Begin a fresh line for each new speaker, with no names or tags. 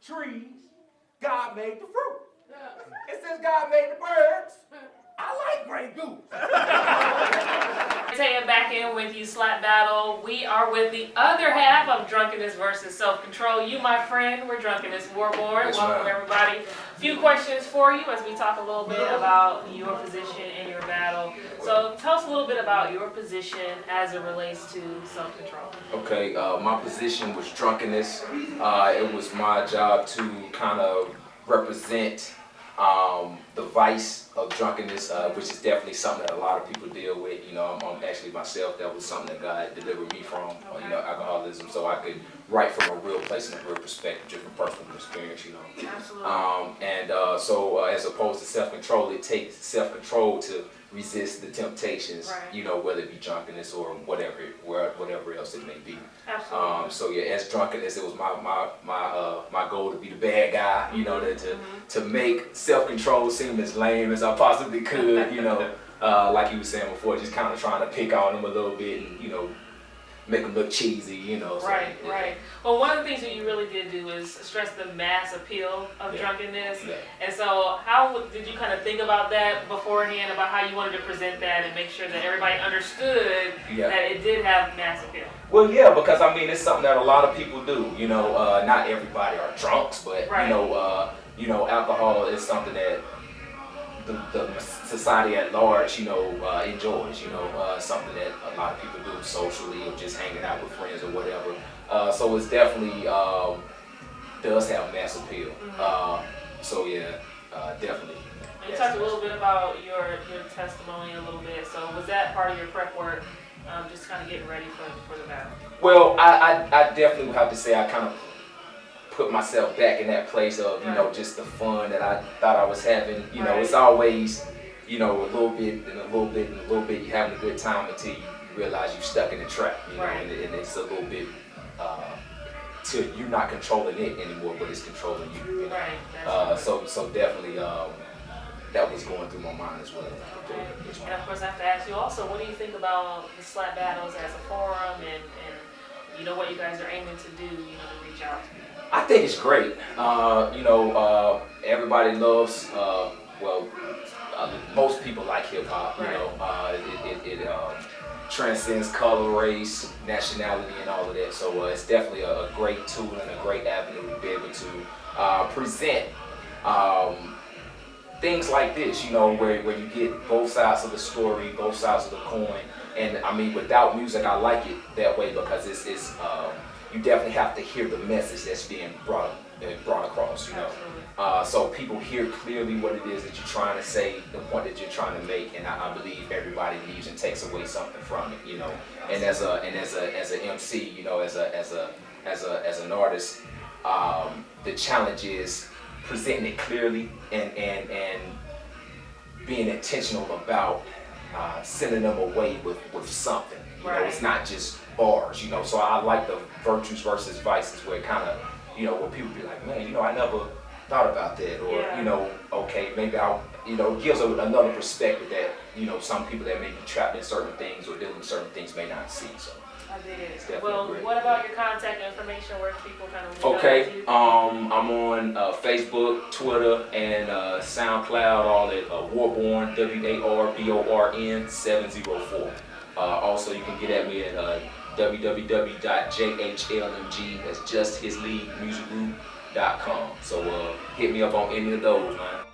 trees, God made the fruit. And since God made the birds, I like Grey Goose.
Taia back in with you, Slap Battle. We are with the other half of Drunkenness Vs Self Control. You, my friend, we're Drunkenness Warborn.
Yes,
welcome, everybody. A few questions for you as we talk a little bit about your position in your battle. So tell us a little bit about your position as it relates to self-control.
Okay, my position was drunkenness. It was my job to kind of represent the vice of drunkenness, which is definitely something that a lot of people deal with. You know, I'm actually myself, that was something that God delivered me from, you know, alcoholism, so I could write from a real place and a real perspective, just from personal experience, you know.
Absolutely.
So as opposed to self-control, it takes self-control to resist the temptations, you know, whether it be drunkenness or whatever else it may be.
Absolutely.
So yeah, as drunkenness, it was my goal to be the bad guy, you know, to make self-control seem as lame as I possibly could, you know, like you were saying before, just kind of trying to pick on them a little bit and, you know, make them look cheesy, you know. So,
right. Well, one of the things that you really did do is stress the mass appeal of drunkenness. And so how did you kind of think about that beforehand, about how you wanted to present that and make sure that everybody understood that it did have mass appeal?
Well, yeah, because I mean, it's something that a lot of people do, you know. Not everybody are drunks, but, you know, alcohol is something that the society at large, you know, enjoys, you know, something that a lot of people do socially or just hanging out with friends or whatever. So it's definitely does have mass appeal. So yeah, definitely.
You talked a little bit about your testimony a little bit. So was that part of your prep work, just kind of getting ready for the battle?
Well, I definitely would have to say I kind of put myself back in that place of, you know, just the fun that I thought I was having. You know, it's always, you know, a little bit and a little bit and a little bit, you're having a good time until you realize you're stuck in the trap, you know, and it's a little bit, till you're not controlling it anymore, but it's controlling you, you know. So definitely that was going through my mind as well.
And of course I have to ask you also, what do you think about the slap battles as a forum and you know, what you guys are aiming to do, you know, to reach out to people?
I think it's great. You know, everybody loves, most people like hip hop, you know. It transcends color, race, nationality, and all of that. So it's definitely a great tool and a great avenue to be able to present things like this, you know, where you get both sides of the story, both sides of the coin. And I mean, without music, I like it that way because it's you definitely have to hear the message that's being brought across, you know. So people hear clearly what it is that you're trying to say, the point that you're trying to make, and I believe everybody leaves and takes away something from it, you know. And as an MC, you know, as an artist, the challenge is presenting it clearly and being intentional about sending them away with something. You know, it's not just bars, you know. So I like the virtues versus vices, where it kind of, you know, where people be like, man, you know, I never thought about that, or you know, okay, maybe I'll, you know, gives another perspective that, you know, some people that may be trapped in certain things or dealing with certain things may not see. So
I did. Well, what about your contact information? Where people kind of
I'm on Facebook, Twitter, and SoundCloud, all at Warborn, WARBORN 704. Also, you can get at me at www.jhlmg, that's just his league music group.com. So hit me up on any of those, man.